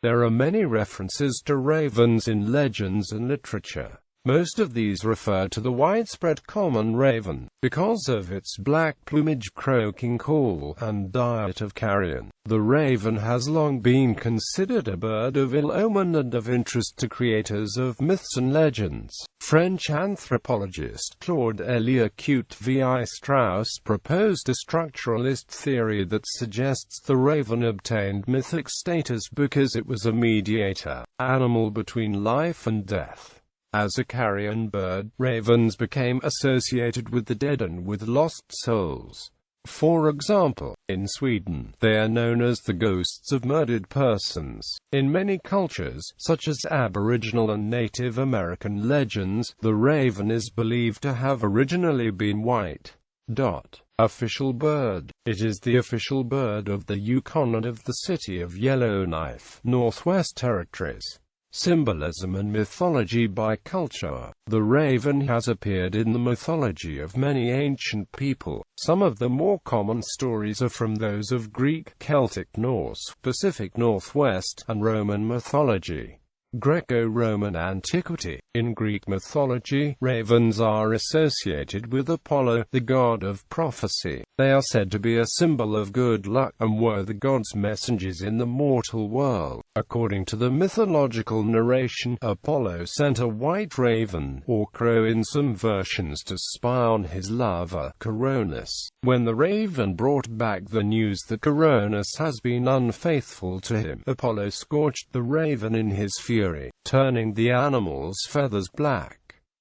There are many references to ravens in legends and literature. Most of these refer to the widespread common raven, because of its black plumage, croaking call, and diet of carrion. The raven has long been considered a bird of ill omen and of interest to creators of myths and legends. French anthropologist Claude Lévi-Strauss proposed a structuralist theory that suggests the raven obtained mythic status because it was a mediator, animal between life and death. As a carrion bird, ravens became associated with the dead and with lost souls. For example, in Sweden, they are known as the ghosts of murdered persons. In many cultures, such as Aboriginal and Native American legends, the raven is believed to have originally been white. Official bird. It is the official bird of the Yukon and of the city of Yellowknife, Northwest Territories. Symbolism and mythology by culture. The raven has appeared in the mythology of many ancient people. Some of the more common stories are from those of Greek, Celtic, Norse, Pacific Northwest, and Roman mythology. Greco-Roman antiquity. In Greek mythology, ravens are associated with Apollo, the god of prophecy. They are said to be a symbol of good luck, and were the god's messengers in the mortal world. According to the mythological narration, Apollo sent a white raven, or crow in some versions, to spy on his lover, Coronis. When the raven brought back the news that Coronis has been unfaithful to him, Apollo scorched the raven in his fury, turning the animal's feathers black.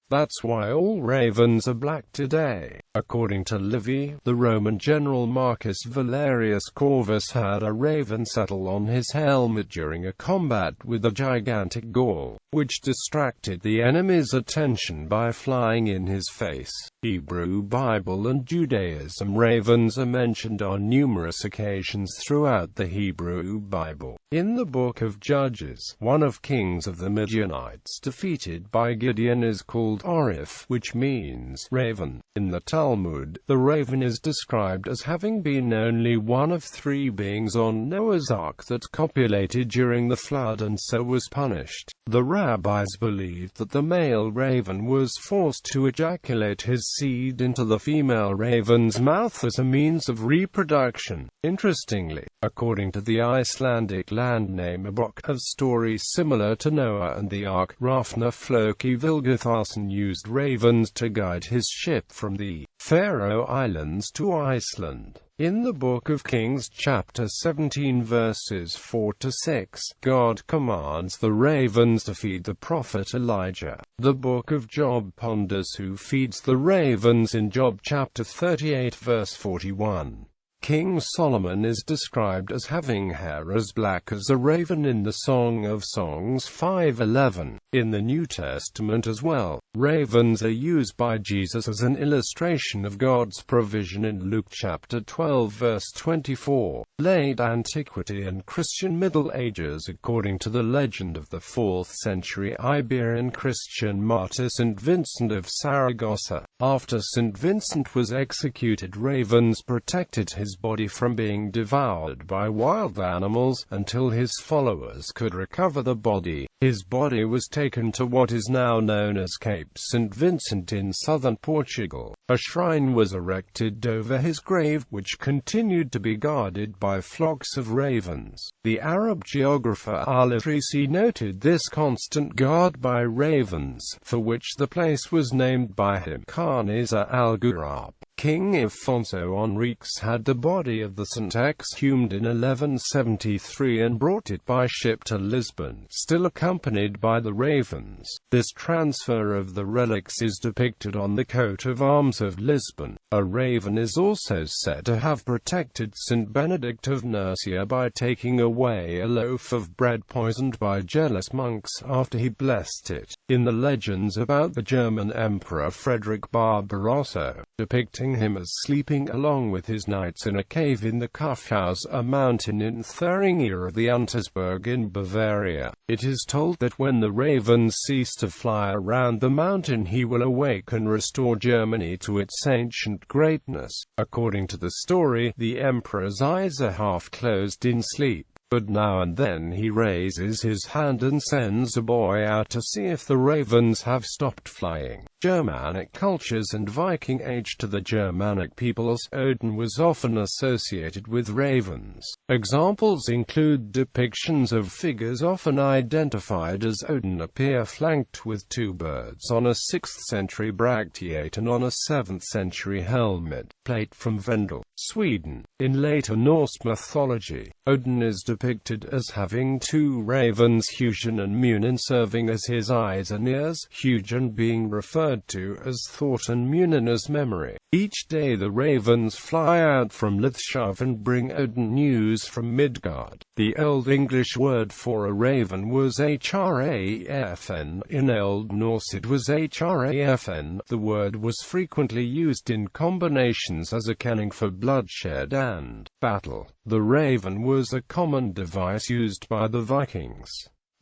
That's why all ravens are black today. According to Livy, the Roman general Marcus Valerius Corvus had a raven settle on his helmet during a combat with a gigantic Gaul, which distracted the enemy's attention by flying in his face. Hebrew Bible and Judaism. Ravens are mentioned on numerous occasions throughout the Hebrew Bible. In the book of Judges, one of kings of the Midianites defeated by Gideon is called Oriph, which means raven. In the Talmud, the raven is described as having been only one of 3 beings on Noah's Ark that copulated during the flood and so was punished. The rabbis believed that the male raven was forced to ejaculate his seed into the female raven's mouth as a means of reproduction. Interestingly, according to the Icelandic land name Abok, a story similar to Noah and the Ark, Rafna Floki Vilgatharson used ravens to guide his ship from the Faroe Islands to Iceland. In the Book of Kings chapter 17 verses 4-6, God commands the ravens to feed the prophet Elijah. The Book of Job ponders who feeds the ravens in Job chapter 38 verse 41. King Solomon is described as having hair as black as a raven in the Song of Songs 5:11. In the New Testament as well, ravens are used by Jesus as an illustration of God's provision in Luke chapter 12 verse 24. Late Antiquity and Christian Middle Ages. According to the legend of the 4th century Iberian Christian martyr St. Vincent of Saragossa, after St. Vincent was executed, ravens protected his body from being devoured by wild animals, until his followers could recover the body. His body was taken to what is now known as Cape St. Vincent in southern Portugal. A shrine was erected over his grave, which continued to be guarded by flocks of ravens. The Arab geographer Al-Idrisi noted this constant guard by ravens, for which the place was named by him, Khanisa al-Ghurab. King Afonso Henriques had the body of the saint exhumed in 1173 and brought it by ship to Lisbon, still accompanied by the ravens. This transfer of the relics is depicted on the coat of arms of Lisbon. A raven is also said to have protected Saint Benedict of Nursia by taking away a loaf of bread poisoned by jealous monks after he blessed it. In the legends about the German Emperor Frederick Barbarossa, depicting him as sleeping along with his knights in a cave in the Kaufhaus, a mountain in Thuringia of the Untersberg in Bavaria, it is told that when the ravens cease to fly around the mountain he will awake and restore Germany to its ancient greatness. According to the story, the emperor's eyes are half closed in sleep. but now and then he raises his hand and sends a boy out to see if the ravens have stopped flying. Germanic cultures and Viking Age. To the Germanic peoples, Odin was often associated with ravens. Examples include depictions of figures often identified as Odin appear flanked with two birds on a 6th century bracteate and on a 7th century helmet plate from Vendel, Sweden. In later Norse mythology, Odin is depicted as having two ravens, Hugin and Munin, serving as his eyes and ears, Hugin being referred to as thought and Munin as memory. Each day the ravens fly out from Lithshav and bring Odin news from Midgard. The Old English word for a raven was hrafn. In Old Norse it was hrafn. The word was frequently used in combinations as a kenning for bloodshed and battle. The raven was a common device used by the Vikings.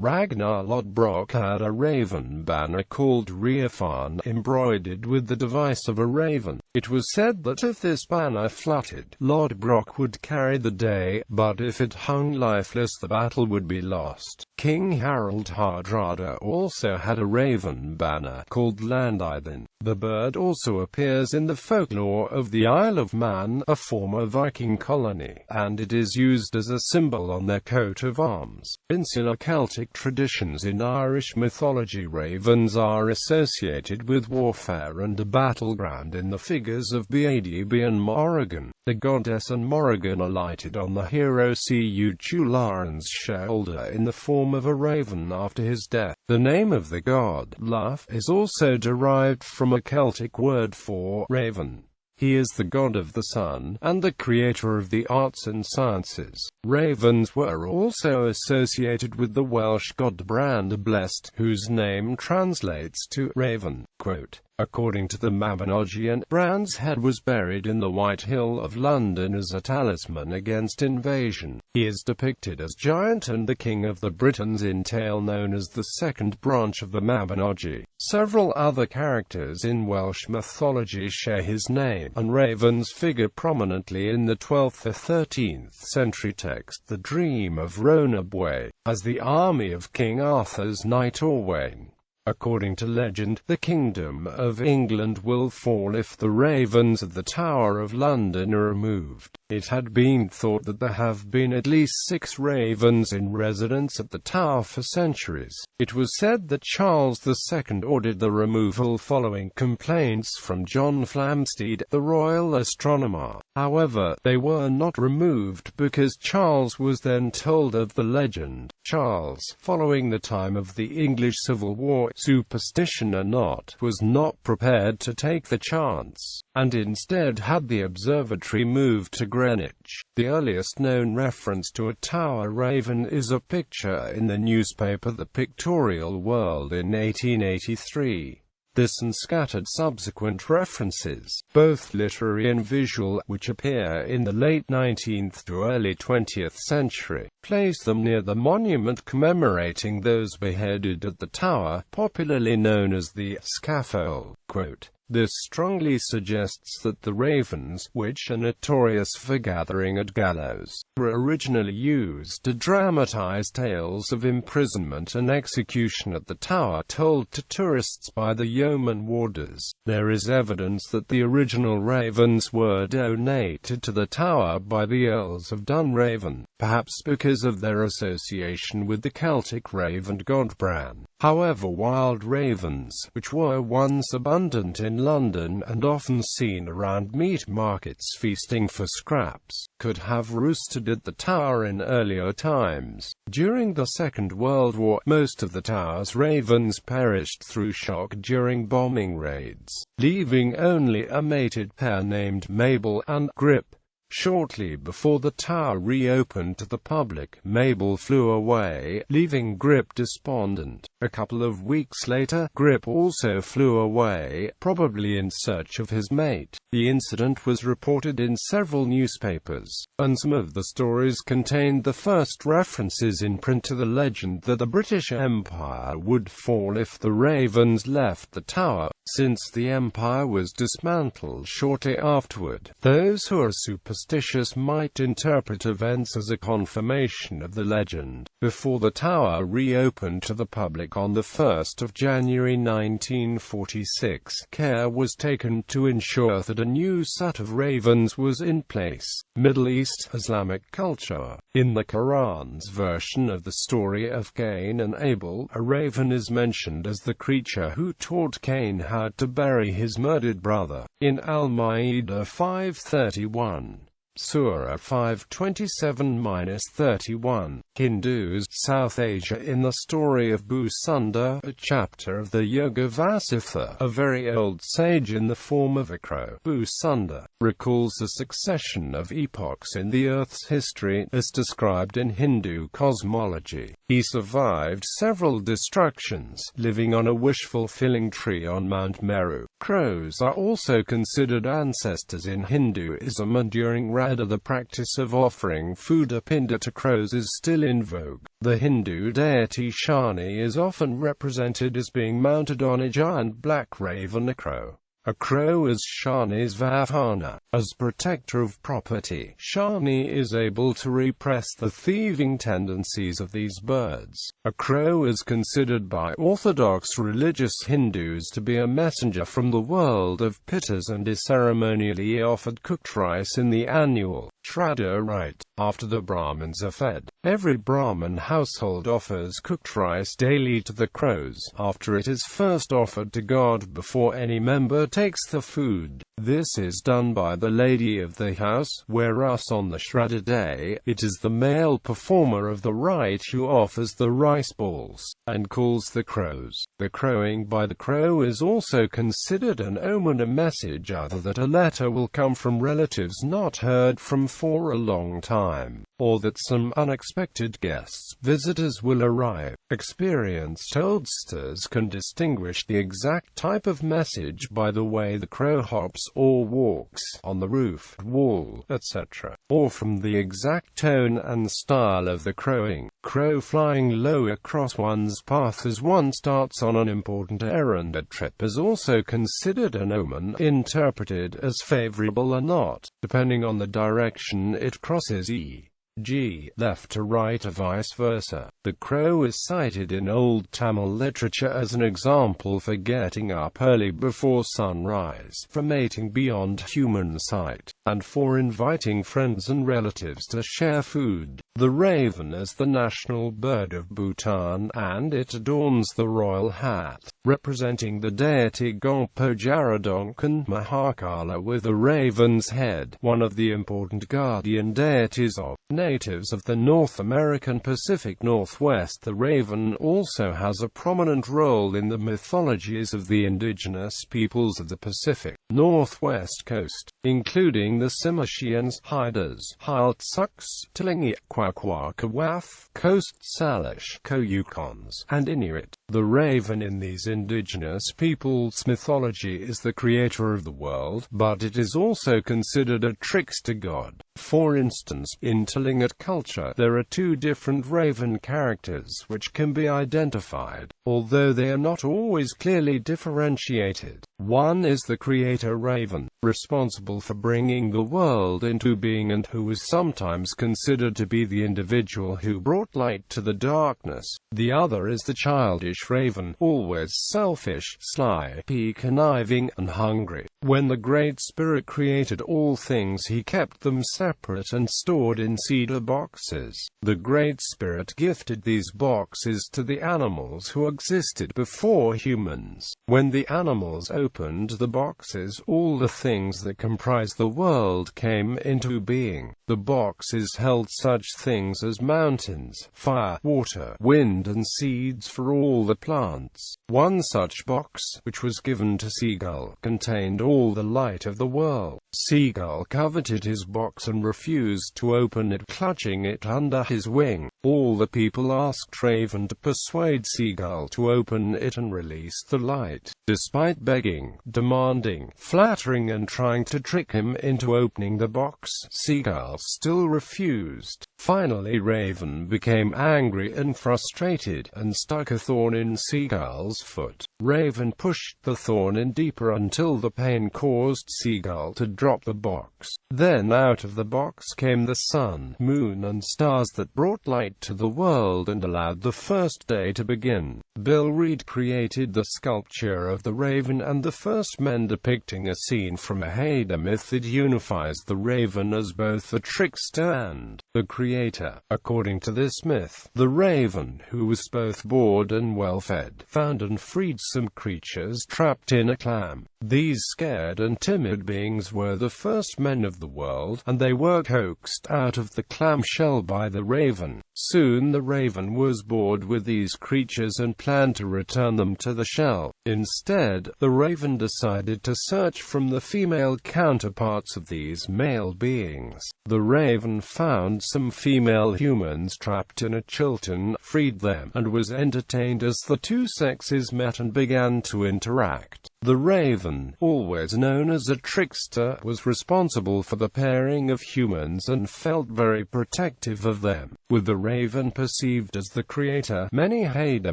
Ragnar Lodbrok had a raven banner called Riafan, embroidered with the device of a raven. It was said that if this banner fluttered, Lodbrok would carry the day, but if it hung lifeless, the battle would be lost. King Harald Hardrada also had a raven banner called Landiden. The bird also appears in the folklore of the Isle of Man, a former Viking colony, and it is used as a symbol on their coat of arms. Insular Celtic traditions. In Irish mythology, ravens are associated with warfare and a battleground in the figures of Beadebe and Morrigan. The goddess and Morrigan alighted on the hero Cuchulain's shoulder in the form of a raven after his death. The name of the god, Lugh, is also derived from a Celtic word for raven. He is the god of the sun, and the creator of the arts and sciences. Ravens were also associated with the Welsh god Brand Blessed, whose name translates to raven. Quote, according to the Mabinogion, Brand's head was buried in the White Hill of London as a talisman against invasion. He is depicted as giant and the king of the Britons in tale known as the Second Branch of the Mabinogi. Several other characters in Welsh mythology share his name, and ravens figure prominently in the 12th or 13th century text The Dream of Rhonabwy, as the army of King Arthur's knight Orwain. According to legend, the Kingdom of England will fall if the ravens at the Tower of London are removed. It had been thought that there have been at least 6 ravens in residence at the Tower for centuries. It was said that Charles II ordered the removal following complaints from John Flamsteed, the royal astronomer. However, they were not removed because Charles was then told of the legend. Charles, following the time of the English Civil War, superstition or not, was not prepared to take the chance, and instead had the observatory moved to Greenwich. The earliest known reference to a tower raven is a picture in the newspaper The Pictorial World in 1883. This and scattered subsequent references, both literary and visual, which appear in the late 19th to early 20th century, place them near the monument commemorating those beheaded at the Tower, popularly known as the scaffold. Quote, this strongly suggests that the ravens, which are notorious for gathering at gallows, were originally used to dramatize tales of imprisonment and execution at the Tower told to tourists by the yeoman warders. There is evidence that the original ravens were donated to the Tower by the Earls of Dunraven, perhaps because of their association with the Celtic raven god Bran. However, wild ravens, which were once abundant in London and often seen around meat markets feasting for scraps, could have roosted at the Tower in earlier times. During the Second World War, most of the Tower's ravens perished through shock during bombing raids, leaving only a mated pair named Mabel and Grip. Shortly before the Tower reopened to the public, Mabel flew away, leaving Grip despondent. A couple of weeks later, Grip also flew away, probably in search of his mate. The incident was reported in several newspapers, and some of the stories contained the first references in print to the legend that the British Empire would fall if the ravens left the Tower. Since the empire was dismantled shortly afterward, those who are superstitious superstitious might interpret events as a confirmation of the legend. Before the tower reopened to the public on 1 January 1946, care was taken to ensure that a new set of ravens was in place. Middle East Islamic culture. In the Quran's version of the story of Cain and Abel, a raven is mentioned as the creature who taught Cain how to bury his murdered brother. In Al-Ma'idah 5:31. Surah 5:27-31. Hindus, South Asia. In the story of Bhusundar, a chapter of the Yoga Vasistha, a very old sage in the form of a crow, Bhusundar, recalls the succession of epochs in the Earth's history, as described in Hindu cosmology. He survived several destructions, living on a wish-fulfilling tree on Mount Meru. Crows are also considered ancestors in Hinduism, and during Radha the practice of offering food pinda to crows is still in vogue. The Hindu deity Shani is often represented as being mounted on a giant black raven, a crow. A crow is Shani's Vahana. As protector of property, Shani is able to repress the thieving tendencies of these birds. A crow is considered by Orthodox religious Hindus to be a messenger from the world of pittas and is ceremonially offered cooked rice in the annual Shraddha rite. After the Brahmins are fed, every Brahmin household offers cooked rice daily to the crows, after it is first offered to God before any member takes the food. This is done by the lady of the house, whereas on the Shraddha day, it is the male performer of the rite who offers the rice balls, and calls the crows. The crowing by the crow is also considered an omen, a message either that a letter will come from relatives not heard from for a long time, or that some unexpected guests, visitors will arrive. Experienced oldsters can distinguish the exact type of message by the way the crow hops or walks on the roof, wall, etc., or from the exact tone and style of the crowing. Crow flying low across one's path as one starts on an important errand. A trip is also considered an omen, interpreted as favorable or not, depending on the direction it crosses, e.g., left to right or vice versa. The crow is cited in Old Tamil literature as an example for getting up early before sunrise, for mating beyond human sight, and for inviting friends and relatives to share food. The raven is the national bird of Bhutan, and it adorns the royal hat, representing the deity Gompo Jaradonkan Mahakala with a raven's head, one of the important guardian deities of natives of the North American Pacific Northwest. The raven also has a prominent role in the mythologies of the indigenous peoples of the Pacific Northwest coast, including the Tsimshians, Haidas, Hiltsuks, Tlingi, Kwakwaka'wakw, Coast Salish, Koyukons, and Inuit. The raven in these indigenous peoples' mythology is the creator of the world, but it is also considered a trickster god. For instance, in Tlingit culture, there are two different raven characters which can be identified, although they are not always clearly differentiated. One is the creator raven, responsible for bringing the world into being and who is sometimes considered to be the individual who brought light to the darkness. The other is the childish raven, always selfish, sly, conniving, and hungry. When the Great Spirit created all things, he kept them separate and stored in cedar boxes. The Great Spirit gifted these boxes to the animals who existed before humans. When the animals opened the boxes, all the things that comprise the world came into being. The boxes held such things as mountains, fire, water, wind, and seeds for all the plants. One such box, which was given to Seagull, contained all the light of the world. Seagull coveted his box and refused to open it, clutching it under his wing. All the people asked Raven to persuade Seagull to open it and release the light. Despite begging, demanding, flattering, and trying to trick him into opening the box, Seagull still refused. Finally, Raven became angry and frustrated, and stuck a thorn in Seagull's foot. Raven pushed the thorn in deeper until the pain caused Seagull to drop the box. Then out of the box came the sun, moon and stars that brought light to the world and allowed the first day to begin. Bill Reed created the sculpture of the raven and the first men, depicting a scene from a Haida myth that unifies the raven as both the trickster and the creator. According to this myth, the raven, who was both bored and well-fed, found and freed some creatures trapped in a clam. These scared and timid beings were the first men of the world, and they were coaxed out of the clam shell by the raven. Soon the raven was bored with these creatures and planned to return them to the shell. Instead, the raven decided to search from the female counterparts of these male beings. The raven found some female humans trapped in a chilton, freed them, and was entertained as the two sexes met and began to interact. The raven, always known as a trickster, was responsible for the pairing of humans and felt very protective of them. With the raven perceived as the creator, many Haida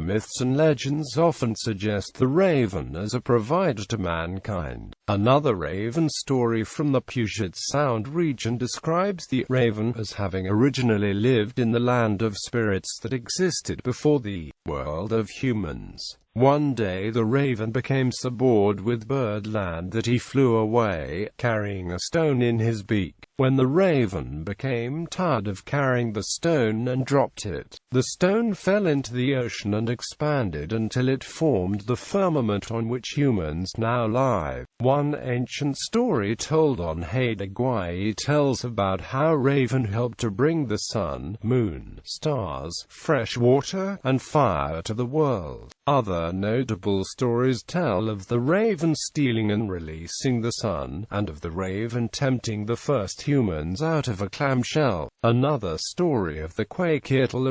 myths and legends often suggest the raven as a provider to mankind. Another raven story from the Puget Sound region describes the raven as having originally lived in the land of spirits that existed before the world of humans. One day the raven became so bored with birdland that he flew away, carrying a stone in his beak. When the raven became tired of carrying the stone and dropped it, the stone fell into the ocean and expanded until it formed the firmament on which humans now live. One ancient story told on Haida Gwaii tells about how raven helped to bring the sun, moon, stars, fresh water, and fire to the world. Other notable stories tell of the raven stealing and releasing the sun, and of the raven tempting the first humans out of a clamshell. Another story of the Kwakiutl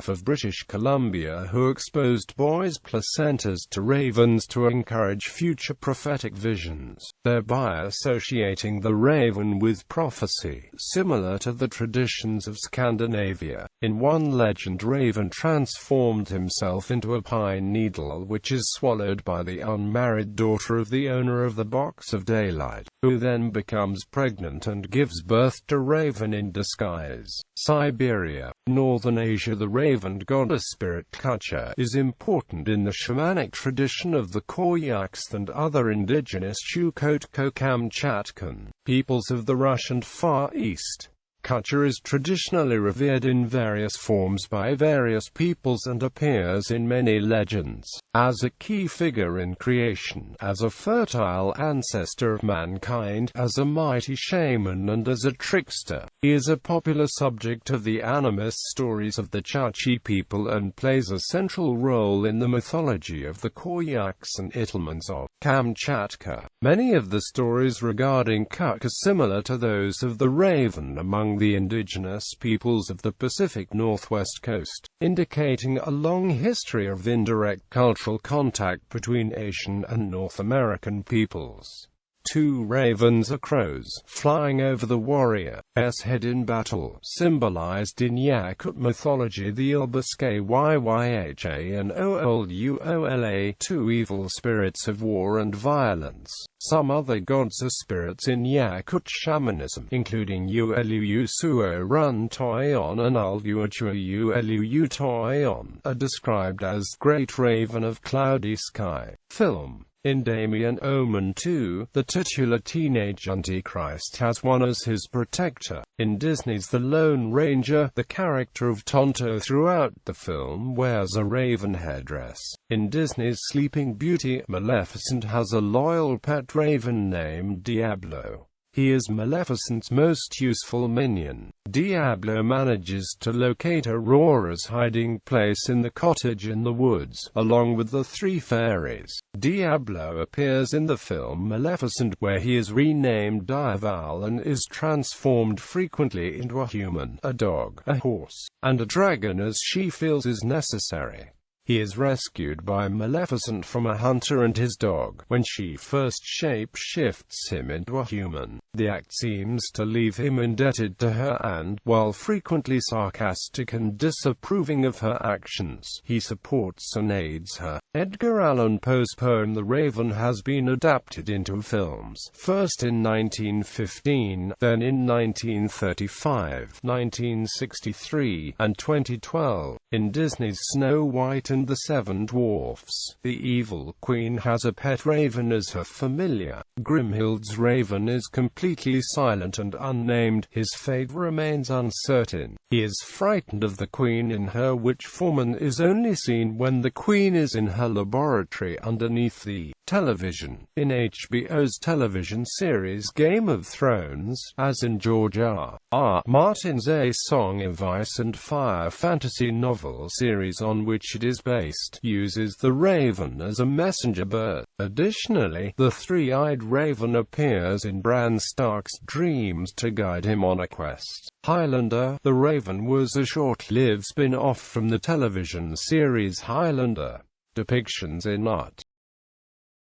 of British Columbia, who exposed boys' placentas to ravens to encourage future prophetic visions, thereby associating the raven with prophecy, similar to the traditions of Scandinavia. In one legend, Raven transformed himself into a pine needle, which is swallowed by the unmarried daughter of the owner of the Box of Daylight, who then becomes pregnant and gives birth to Raven in disguise. Siberia, Northern Asia. The raven goddess spirit Kucha is important in the shamanic tradition of the Koryaks and other indigenous Chukotko-Kamchatkan peoples of the Russian Far East. Kucha is traditionally revered in various forms by various peoples and appears in many legends as a key figure in creation, as a fertile ancestor of mankind, as a mighty shaman, and as a trickster. He is a popular subject of the animist stories of the Chachi people and plays a central role in the mythology of the Koryaks and Itlamans of Kamchatka. Many of the stories regarding Kucha are similar to those of the raven among the indigenous peoples of the Pacific Northwest coast, indicating a long history of indirect cultural contact between Asian and North American peoples. Two ravens are crows, flying over the warrior's head in battle, symbolized in Yakut mythology. The Ilbaskayyyha and Ouluola, two evil spirits of war and violence. Some other gods are spirits in Yakut shamanism, including Uuluusuo Runtoyon and Uluuchuuuluutoyon, are described as Great Raven of Cloudy Sky. Film. In Damien Omen 2, the titular teenage Antichrist has one as his protector. In Disney's The Lone Ranger, the character of Tonto throughout the film wears a raven headdress. In Disney's Sleeping Beauty, Maleficent has a loyal pet raven named Diablo. He is Maleficent's most useful minion. Diablo manages to locate Aurora's hiding place in the cottage in the woods, along with the three fairies. Diablo appears in the film Maleficent, where he is renamed Diaval and is transformed frequently into a human, a dog, a horse, and a dragon as she feels is necessary. He is rescued by Maleficent from a hunter and his dog, when she first shape-shifts him into a human. The act seems to leave him indebted to her and, while frequently sarcastic and disapproving of her actions, he supports and aids her. Edgar Allan Poe's poem The Raven has been adapted into films, first in 1915, then in 1935, 1963, and 2012. In Disney's Snow White and the Seven Dwarfs, the evil queen has a pet raven as her familiar. Grimhild's raven is completely silent and unnamed. His fate remains uncertain. He is frightened of the queen in her witch form and is only seen when the queen is in her laboratory underneath the television. In HBO's television series Game of Thrones, as in George R.R. Martin's A Song of Ice and Fire fantasy novel series on which it is based, uses the raven as a messenger bird. Additionally, the three-eyed raven appears in Bran Stark's dreams to guide him on a quest. Highlander. The Raven was a short-lived spin-off from the television series Highlander. Depictions in art.